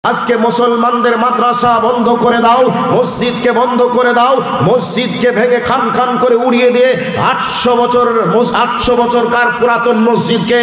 আজকে মুসলমানদের মাদ্রাসা বন্ধ করে দাও, মসজিদকে বন্ধ করে দাও, মসজিদকে ভেঙে খান খান করে উড়িয়ে দিয়ে 800 বছরকার পুরাতন মসজিদকে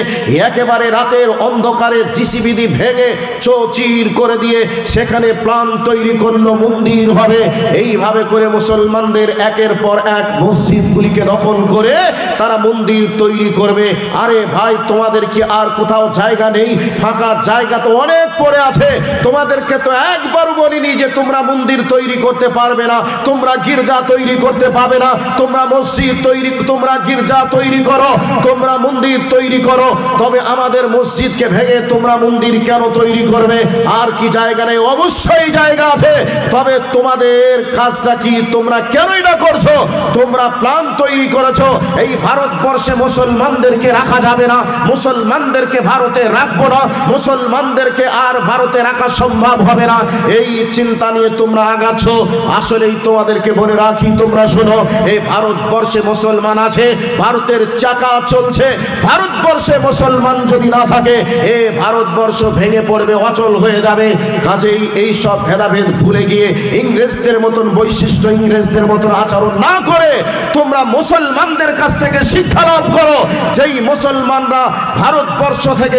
একেবারে রাতের অন্ধকারে জিসিবি দিয়ে ভেঙে চৌচির করে দিয়ে সেখানে প্ল্যান তৈরি করলো মন্দির হবে। এইভাবে করে মুসলমানদের একের পর এক মসজিদগুলিকে দখল করে তারা মন্দির তৈরি করবে। আরে ভাই, তোমাদের কি আর কোথাও জায়গা নেই? ফাঁকা জায়গা তো অনেক পড়ে আছে। তোমাদেরকে তো একবার বলিনি যে তোমরা মন্দির তৈরি করতে পারবে না, তোমরা গির্জা তৈরি করতে পারবে না, তোমরা মসজিদ তৈরি, তোমরা গির্জা তৈরি করো, তোমরা মন্দির তৈরি করো। তবে আমাদের মসজিদকে ভেঙে তোমরা মন্দির কেন তৈরি করবে? আর কি জায়গা নেই? অবশ্যই জায়গা আছে। তবে তোমাদের কাজটা কি? তোমরা কেন এটা করছো? তোমরা প্ল্যান তৈরি করেছো এই ভারতবর্ষে মুসলমানদেরকে রাখা যাবে না, মুসলমানদেরকে ভারতে রাখবো না, মুসলমানদেরকে আর ভারতে রাখা সম্ভব হবে না। এই চিন্তা নিয়ে তোমরা আগাচ্ছ। আসলেই তোমাদেরকে বলে রাখি, তোমরা শোনো, এই ভারতবর্ষে মুসলমান আছে, ভারতের চাকা চলছে। ভারতবর্ষে মুসলমান যদি না থাকে এই ভারতবর্ষ ভেঙে পড়বে, অচল হয়ে যাবে। কাজেই এই সব ভেদাভেদ ভুলে গিয়ে ইংরেজদের মতন বৈশিষ্ট্য, ইংরেজদের মতন আচরণ না করে তোমরা মুসলমানদের কাছ থেকে শিক্ষা লাভ করো। যেই মুসলমানরা ভারতবর্ষ থেকে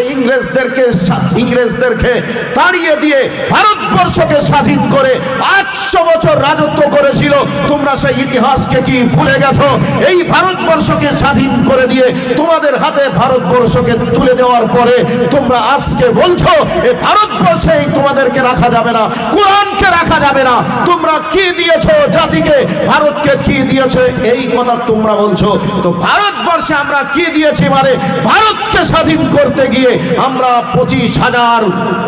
ইংরেজদেরকে তাড়িয়ে দিয়ে ভারতবর্ষকে স্বাধীন করে 800 বছর রাজত্ব করেছিল, তোমরা সেই ইতিহাসকে কি ভুলে গেছো? এই ভারতবর্ষকে স্বাধীন করে দিয়ে তোমাদের হাতে ভারতবর্ষকে তুলে দেওয়ার পরে তোমরা আজকে বলছো এই ভারতবর্ষে তোমাদেরকে রাখা যাবে না, কোরআনকে রাখা যাবে না। তোমরা কি দিয়েছো জাতিকে? ভারতকে কি দিয়েছো? এই কথা তোমরা বলছো। তো ভারতবর্ষে আমরা কি দিয়েছি? মানে ভারতকে স্বাধীন করতে গিয়ে আমরা 25,000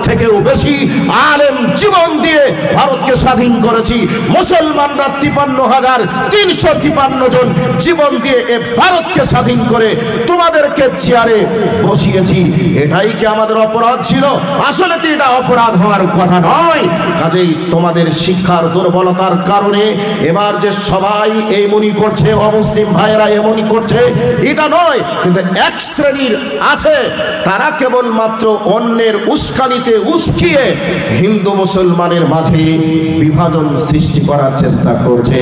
থেকেও বেশি আলেম জীবন দিয়ে ভারতকে স্বাধীন করেছি। মুসলমানরা 53,353 জন জীবন দিয়ে এ ভারতকে স্বাধীন করে তোমাদেরকে চেয়ারে বসিয়েছি। এটাই কি আমাদের অপরাধ ছিল? আসলে তো এটা অপরাধ হওয়ার কথা নয়। কাজেই তোমাদের শিক্ষার দুর্বলতার কারণে এবার যে সবাই এই মনি করছে, অমুসলিম ভাইয়েরা এমনই করছে, এটা নয়। কিন্তু এক শ্রেণীর আছে, তারা কেবলমাত্র অন্যের উস্কানিতে উস্কিয়ে হিন্দু মুসলমানের মাঝে বিভাজন সৃষ্টি করার চেষ্টা করছে।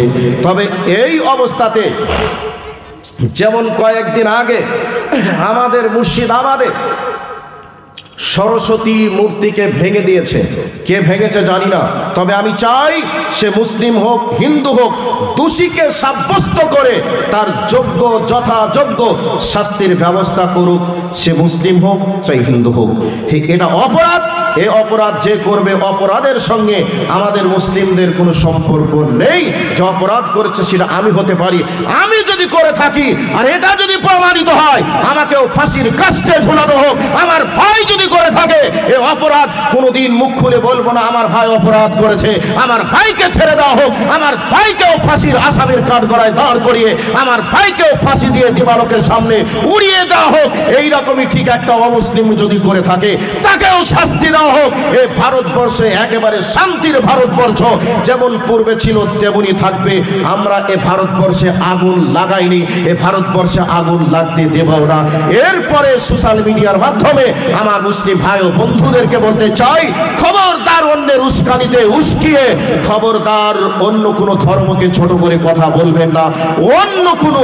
তবে এই অবস্থাতে যেমন কয়েকদিন আগে আমাদের মুর্শিদাবাদে সরস্বতী মূর্তিকে ভেঙে দিয়েছে। কে ভেঙেছে জানি না, তবে আমি চাই সে মুসলিম হোক হিন্দু হোক, দোষীকে সাব্যস্ত করে তার যোগ্য যথাযোগ্য শাস্তির ব্যবস্থা করুক। সে মুসলিম হোক চাই হিন্দু হোক, এটা অপরাধ। এই অপরাধ যে করবে, অপরাধের সঙ্গে আমাদের মুসলিমদের কোনো সম্পর্ক নেই। যে অপরাধ করেছে সেটা আমি হতে পারি, আমি যদি করে থাকি আর এটা যদি প্রমাণিত হয় আমাকেও ফাঁসির কাস্টে ঝুলানো হোক। আমার ভাই যদি করে থাকে এই অপরাধ, কোনোদিন মুখ খুলে বলবো না আমার ভাই অপরাধ করেছে, আমার ভাইকে ছেড়ে দেওয়া হোক, আমার ভাইকেও ফাঁসির আসামির কাঠগড়ায় দাঁড় করিয়ে আমার ভাইকেও ফাঁসি দিয়ে দিবালোকের সামনে উড়িয়ে দেওয়া হোক। এইরকমই ঠিক একটা অমুসলিম যদি করে থাকে তাকেও শাস্তি দেওয়া হোক। এই ভারতবর্ষে একেবারে শান্তির ভারতবর্ষ যেমন পূর্বে ছিল তেমনি থাকবে। আমরা এ ভারতবর্ষে আগুন লাগাইনি, এ ভারতবর্ষে আগুন লাগতে দেব না। এরপরে সোশ্যাল মিডিয়ার মাধ্যমে আমার মুসলিম ভাই ও বন্ধুদেরকে বলতে চাই, খবরদার অন্যের উস্কানিতে উস্কিয়ে, খবরদার অন্য কোনো ধর্মকে ছোট করে কথা বলবেন না, অন্য কোনো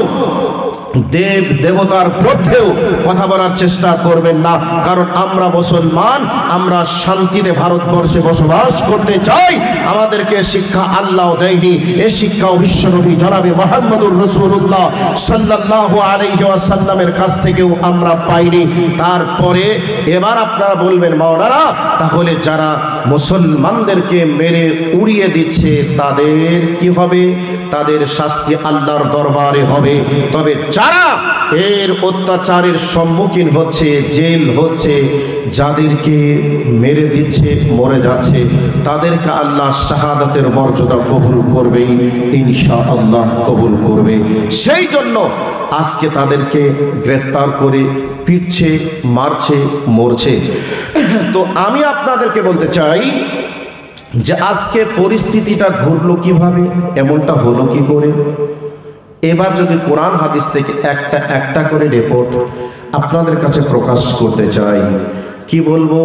দেব দেবতার বিরুদ্ধেও কথা বলার চেষ্টা করবেন না। কারণ আমরা মুসলমান, আমরা শান্তিতে ভারতবর্ষে বসবাস করতে চাই। আমাদেরকে শিক্ষা আল্লাহ দেয়নি, এ শিক্ষাও বিশ্বনবী জনাবে মুহাম্মদুর রাসূলুল্লাহ সাল্লাল্লাহু আলাইহি ওয়াসাল্লামের কাছ থেকেও আমরা পাইনি। তারপরে এবার আপনারা বলবেন, মাওলানা তাহলে যারা মুসলমানদেরকে মেরে উড়িয়ে দিচ্ছে তাদের কি হবে? তাদের শাস্তি আল্লাহর দরবারে হবে। তবে যারা এর অত্যাচারের সম্মুখীন হচ্ছে, জেল হচ্ছে, যাদেরকে মেরে দিচ্ছে, মরে যাচ্ছে, তাদেরকে আল্লাহ শাহাদাতের মর্যাদা কবুল করবেই, ইনশাআল্লাহ কবুল করবে। সেই জন্য আজকে তাদেরকে গ্রেফতার করে পিটছে, মারছে, মরছে। তো আমি আপনাদেরকে বলতে চাই যে আজকে পরিস্থিতিটা ঘুরলো কিভাবে, এমনটা হলো কি করে? এবার যদি কোরআন হাদিস থেকে একটা একটা করে রিপোর্ট আপনাদের কাছে প্রকাশ করতে চাই। কি বলবো,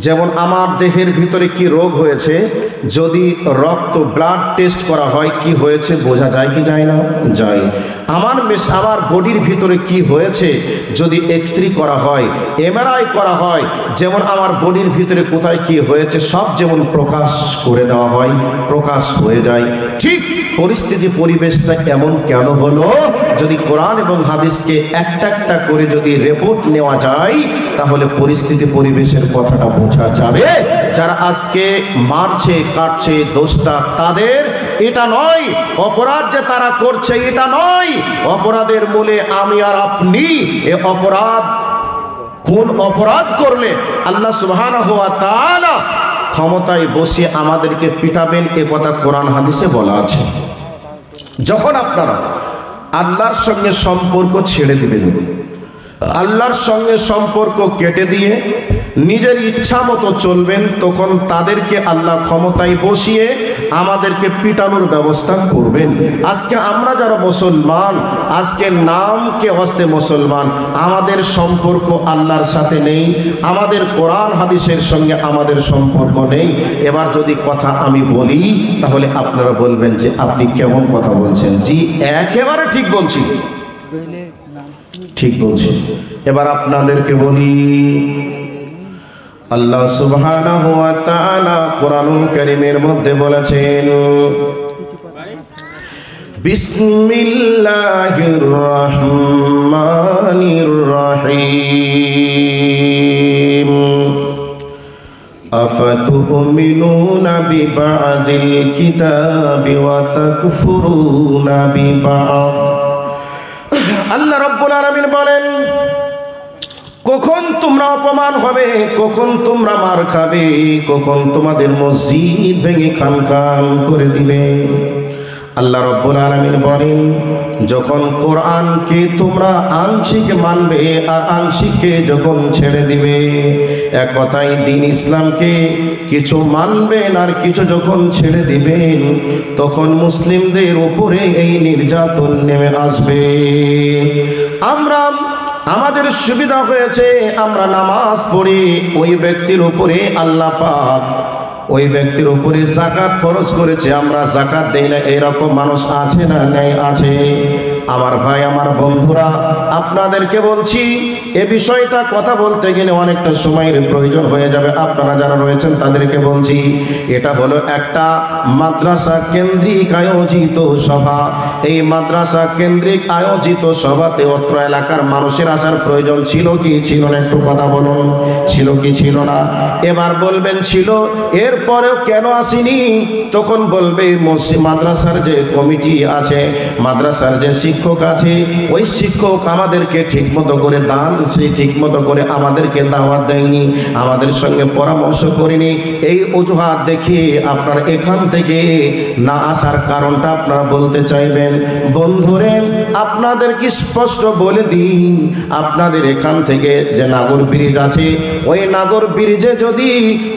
যেমন আমার দেহের ভিতরে কি রোগ হয়েছে, যদি রক্ত ব্লাড টেস্ট করা হয় কি হয়েছে বোঝা যায় কি যায় না? যায়। আমার বডির ভিতরে কি হয়েছে যদি এক্সরে করা হয়, এমআরআই করা হয়, যেমন আমার বডির ভিতরে কোথায় কি হয়েছে সব যেমন প্রকাশ করে দেওয়া হয়, প্রকাশ হয়ে যায়। ঠিক পরিস্থিতি পরিবেশটা এমন কেন হলো? যদি কোরআন এবং হাদিসকে একটা একটা করে যদি রিপোর্ট নেওয়া যায় তাহলে পরিস্থিতি পরিবেশের কথাটা বোঝা যাবে। যারা আজকে মারছে কাটছে দোষটা তাদের, এটা নয়। অপরাধ যে তারা করছে এটা নয়, অপরাধের মূলে আমি আর আপনি। এ অপরাধ কোন অপরাধ করলে আল্লাহ সুবহানাহু ওয়া তাআলা ক্ষমতায় বসিয়ে আমাদেরকে পিটাবেন, এ কথা কোরআন হাদিসে বলা আছে। যখন আপনারা আল্লাহর সঙ্গে সম্পর্ক ছেড়ে দিবেন, আল্লাহর সঙ্গে সম্পর্ক কেটে দিয়ে নিজের ইচ্ছা মতো চলবেন, তখন তাদেরকে আল্লাহ ক্ষমতায় বসিয়ে আমাদেরকে পিটানোর ব্যবস্থা করবেন। আজকে আমরা যারা মুসলমান, আজকে নামকে হস্তে মুসলমান, আমাদের সম্পর্ক আল্লাহর সাথে নেই, আমাদের কোরআন হাদিসের সঙ্গে আমাদের সম্পর্ক নেই। এবার যদি কথা আমি বলি তাহলে আপনারা বলবেন যে আপনি কেমন কথা বলছেন। জি, একেবারে ঠিক বলছি, ঠিক বলছি। এবার আপনাদেরকে বলি, আল্লাহ সুবহানাহু ওয়া তাআলা কোরআনুল কারীমের মধ্যে বলেছেন, বিসমিল্লাহির রহমানির রহিম, আফাতুমিনুনা বিবাযিল কিতাবি ওয়া তাকফুরুনা বিবা'দ। আল্লাহ রাব্বুল আলামিন বলেন, কখন তোমরা অপমান হবে, কখন তোমরা মার খাবে, কখন তোমাদের মসজিদ ভেঙে খান খান করে দিবে। আল্লাহ রাব্বুল আলামিন বলেন, যখন কোরআনকে তোমরা আংশিক মানবে আর আংশিককে যখন ছেড়ে দিবে, এক কথায় দ্বীন ইসলামকে কিছু মানবেন আর কিছু যখন ছেড়ে দিবেন, তখন মুসলিমদের উপরে এই নির্যাতন নেমে আসবে। আমাদের সুবিধা হয়েছে, আমরা নামাজ পড়ি, ওই ব্যক্তির উপরে আল্লাহ পাক ওই ব্যক্তির উপরে যাকাত ফরজ করেছে, আমরা যাকাত দেই না, এরকম মানুষ আছে না? নেই, আছে। আমার ভাই, আমার বন্ধুরা, আপনাদেরকে বলছি, এ বিষয়টা কথা বলতে গেলে অনেকটা সময়ের প্রয়োজন হয়ে যাবে। আপনারা যারা রয়েছেন তাদেরকে বলছি, এটা হলো একটা মাদ্রাসা কেন্দ্রিক আয়োজিত সভা। এই মাদ্রাসা কেন্দ্রিক আয়োজিত সভাতে অত্র এলাকার মানুষের আসার প্রয়োজন ছিল কি ছিল না? একটু কথা বলুন, ছিল কি ছিল না? এবার বলবেন ছিল, এরপরেও কেন আসেনি? তখন বলবে মাদ্রাসার যে কমিটি আছে, মাদ্রাসার যে শিক্ষক আছে, ওই শিক্ষক আমাদেরকে ঠিকমতো করে দান, সেই ঠিকমতো করে আমাদেরকে দাওয়াত দেয়নি, আমাদের সঙ্গে পরামর্শ করেনি। এই অজুহাত দেখিয়ে আপনার এখান থেকে না আসার কারণটা আপনারা বলতে চাইবেন। বন্ধুরে, আপনাদেরকে স্পষ্ট বলে দিই, আপনাদের এখান থেকে যে নাগর ব্রিজ আছে, ওই নাগর ব্রিজে যদি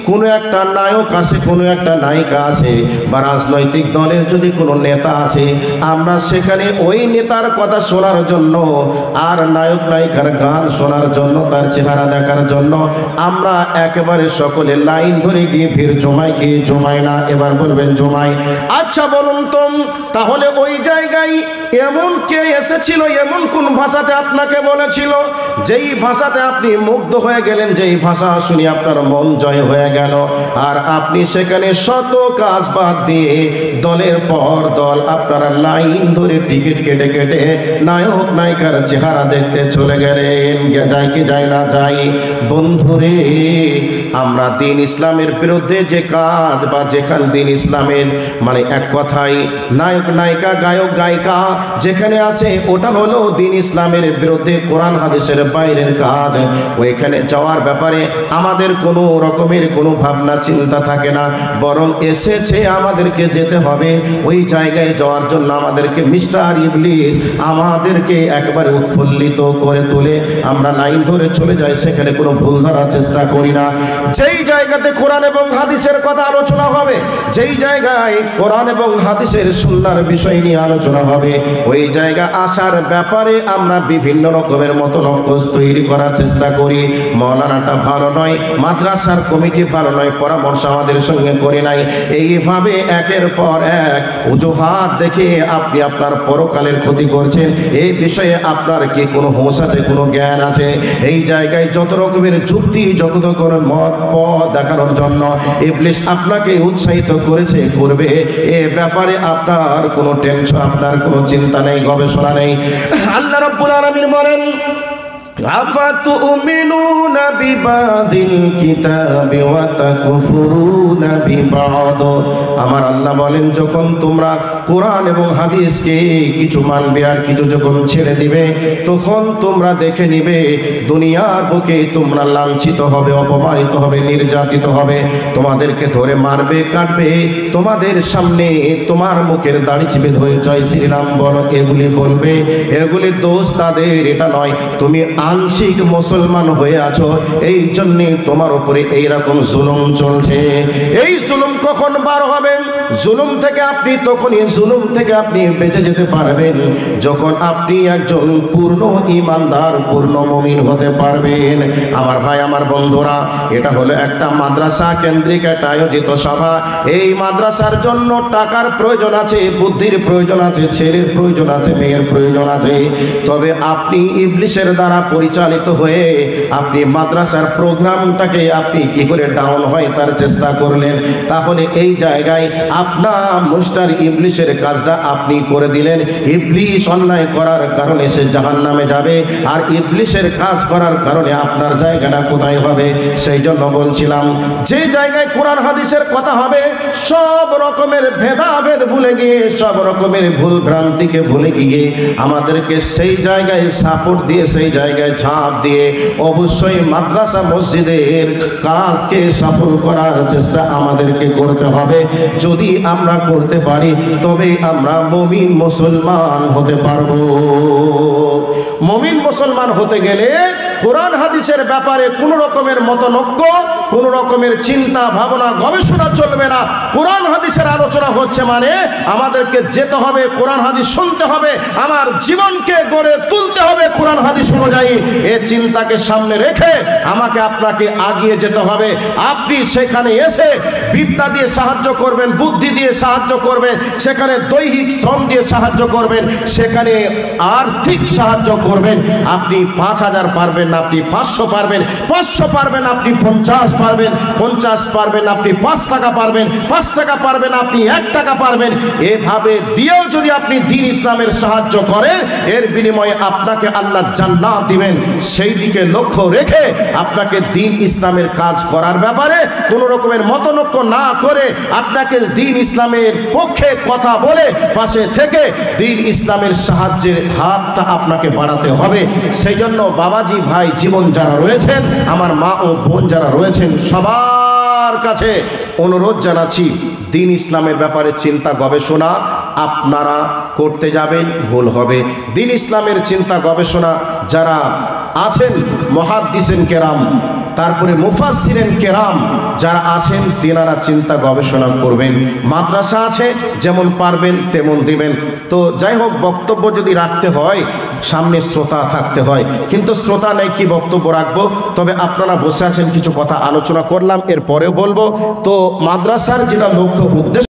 কোনো একটা নায়ক আসে, কোনো একটা নায়িকা আসে, বা রাজনৈতিক দলের যদি কোনো নেতা আসে, আমরা সেখানে ওই নেতার কথা শোনার জন্য আর নায়ক নায়িকার গান শোনার জন্য, তার চেহারা দেখার জন্য আমরা একেবারে সকলে লাইন ধরে গিয়ে ভিড় জমাই কি জমাই না? এবার বলবেন জমাই। আচ্ছা বলুন তো, তাহলে ওই জায়গায় এমন কে এসেছিল, এমন কোন ভাষাতে আপনাকে বলেছিল, যেই ভাষাতে আপনি মুগ্ধ হয়ে গেলেন, যেই ভাষা শুনে আপনার মন জয় হয়ে গেল, আর আপনি সেখানে শত কাজ বাদ দিয়ে দলের পর দল আপনারা লাইন ধরে টিকিট কেটে কেটে নায়ক নায়িকার চেহারা দেখতে চলে গেলেন? যায় কি যায় না? যাই। বন্ধুরে, আমরা দ্বীন ইসলামের বিরুদ্ধে যে কাজ, বা যেখানে দ্বীন ইসলামের মানে এক কথায় নায়ক নায়িকা গায়ক গায়িকা যেখানে আছে, ওটা হলো দ্বীন ইসলামের বিরুদ্ধে, কোরআন হাদিসের বাইরের কাজ। ওইখানে যাওয়ার ব্যাপারে আমাদের কোনো রকমের কোনো ভাবনা চিন্তা থাকে না, বরং এসেছে আমাদেরকে যেতে হবে। ওই জায়গায় যাওয়ার জন্য আমাদেরকে মিস্টার ইবলিস আমাদেরকে একবারে উৎফুল্লিত করে তোলে, আমরা লাইন ধরে চলে যাই, সেখানে কোনো ভুল ধরার চেষ্টা করি না। যেই জায়গাতে কোরআন এবং হাদিসের কথা আলোচনা হবে, যেই জায়গায় কোরআন এবং হাদিসের সুন্নাহর বিষয় নিয়ে আলোচনা হবে, ওই জায়গা আসার ব্যাপারে আমরা বিভিন্ন রকমের মতনক্কশ তৈরি করার চেষ্টা করি। মৌলানাটা ভালো নয়, মাদ্রাসার কমিটি ভালো নয়, পরামর্শ আমাদের সঙ্গে করে নাই, এইভাবে একের পর এক অজুহাত দেখে আপনি আপনার পরকালের ক্ষতি করছেন। এই বিষয়ে আপনার কি কোনো হোশ আছে, কোনো জ্ঞান আছে? এই জায়গায় যত রকমের যুক্তি, যত রকমের মত পথ দেখানোর জন্য ইবলিস আপনাকে উৎসাহিত করেছে, করবে, এ ব্যাপারে আপনার কোনো টেনশন, আপনার কোনো চিন্তা নেই, গবেষণা নেই। আল্লাহ রাব্বুল আলামিন বলেন, আফাতুমিনুনা বিবাযিল কিতাবি ওয়া তাকফুরুনা বিবাদ। আমার আল্লাহ বলেন, যখন তোমরা কোরআন এবং হাদিসকে কিছু মানবে আর কিছু যখন ছেড়ে দিবে, তখন তোমরা দেখে নিবে দুনিয়ার বুকে তোমরা লাঞ্ছিত হবে, অপমানিত হবে, নির্যাতিত হবে, তোমাদেরকে ধরে মারবে, কাটবে, তোমাদের সামনে তোমার মুখের দাড়ি চিপে ধরে জয় শ্রীরাম বলো এগুলি বলবে। এগুলি দোষ তাদের, এটা নয়। তুমি আংশিক মুসলমান হয়ে আছো, এই জন্যে তোমার উপরে এইরকম জুলুম চলছে। এই জুলুম কখন বার হবে? জুলুম থেকে আপনি তখনই জুলুম থেকে আপনি বেঁচে যেতে পারবেন যখন আপনি একজন পূর্ণ ঈমানদার, পূর্ণ মুমিন হতে পারবেন। আমার ভাই, আমার বন্ধুরা, এটা হলো একটা মাদ্রাসা কেন্দ্রিক একটা আয়োজিত সভা। এই মাদ্রাসার জন্য টাকার প্রয়োজন আছে, বুদ্ধির প্রয়োজন আছে, ছেলের প্রয়োজন আছে, মেয়ের প্রয়োজন আছে। তবে আপনি ইবলিসের দ্বারা পরিচালিত হয়ে আপনি মাদ্রাসার প্রোগ্রামটাকে আপনি কি করে ডাউন হয় তার চেষ্টা করলেন, তাহলে এই জায়গায় আপনার মুস্টার ইবলিসের কাজটা আপনি করে দিলেন। ইবলিস অন্যায় করার কারণে সে জাহান্নামে যাবে, আর ইবলিসের কাজ করার কারণে আপনার জায়গাটা কোথায় হবে? সেই জন্য বলছিলাম, যে জায়গায় কোরআন হাদিসের কথা হবে, সব রকমের ভেদাভেদ ভুলে গিয়ে, সব রকমের ভুল ভ্রান্তিকে ভুলে গিয়ে আমাদেরকে সেই জায়গায় সাপোর্ট দিয়ে, সেই জায়গায় ঝাঁপ দিয়ে অবশ্যই মাদ্রাসা মসজিদের কাজকে সফল করার চেষ্টা আমাদেরকে করতে হবে। যদি আমরা করতে পারি তবে আমরা মুমিন মুসলমান হতে পারবো। মুমিন মুসলমান হতে গেলে কোরআন হাদিসের ব্যাপারে কোনো রকমের মতনৈক্য, কোনো রকমের চিন্তা ভাবনা গবেষণা চলবে না। কোরআন হাদিসের আলোচনা হচ্ছে মানে আমাদেরকে যেতে হবে, কোরআন হাদিস শুনতে হবে, আমার জীবনকে গড়ে তুলতে হবে কোরআন হাদিস অনুযায়ী। এই চিন্তাকে সামনে রেখে আমাকে আপনাকে আগিয়ে যেতে হবে। আপনি সেখানে এসে বিদ্যা দিয়ে সাহায্য করবেন, বুদ্ধি দিয়ে সাহায্য করবেন, সেখানে দৈহিক শ্রম দিয়ে সাহায্য করবেন, সেখানে আর্থিক সাহায্য করবেন। আপনি 5000 পারবেন না, আপনি 500 পারবেন, 500 পারবেন আপনি 50 পারবেন, 50 পারবেন আপনি 5 টাকা পারবেন, 5 টাকা পারবেন আপনি 1 টাকা পারবেন। এভাবে দিয়েও যদি আপনি দ্বীন ইসলামের সাহায্য করেন, এর বিনিময়ে আপনাকে আল্লাহ জান্নাত দিবেন। সেই দিকে লক্ষ্য রেখে আপনাকে দ্বীন ইসলামের কাজ করার ব্যাপারে কোনো রকমের মতনৈক্য না করে আপনাকে দ্বীন ইসলামের পক্ষে কথা বলে পাশে থেকে দ্বীন ইসলামের সাহায্যের হাতটা আপনাকে বাড়াতে হবে। সেই জন্য বাবাজি ভাই জীবন যারা রয়েছেন, আমার মা ও বোন যারা রয়েছেন, সবার কাছে অনুরোধ জানাচ্ছি, দ্বীন ইসলামের ব্যাপারে চিন্তা গবেষণা আপনারা করতে যাবেন, ভুল হবে। দ্বীন ইসলামের চিন্তা গবেষণা যারা আছেন, মুহাদ্দিসিন কেরাম, তারপরে মুফাসসিরিন কেরাম যারা আছেন, তেনারা চিন্তা গবেষণা করবেন। মাদ্রাসা আছে, যেমন পারবেন তেমন দিবেন। তো যাই হোক, বক্তব্য যদি রাখতে হয় সামনে শ্রোতা থাকতে হয়, কিন্তু শ্রোতা নেই, কি বক্তব্য রাখবো? তবে আপনারা বসে আছেন, কিছু কথা আলোচনা করলাম, এরপরেও বলবো। তো মাদ্রাসার যেটা লক্ষ্য উদ্দেশ্য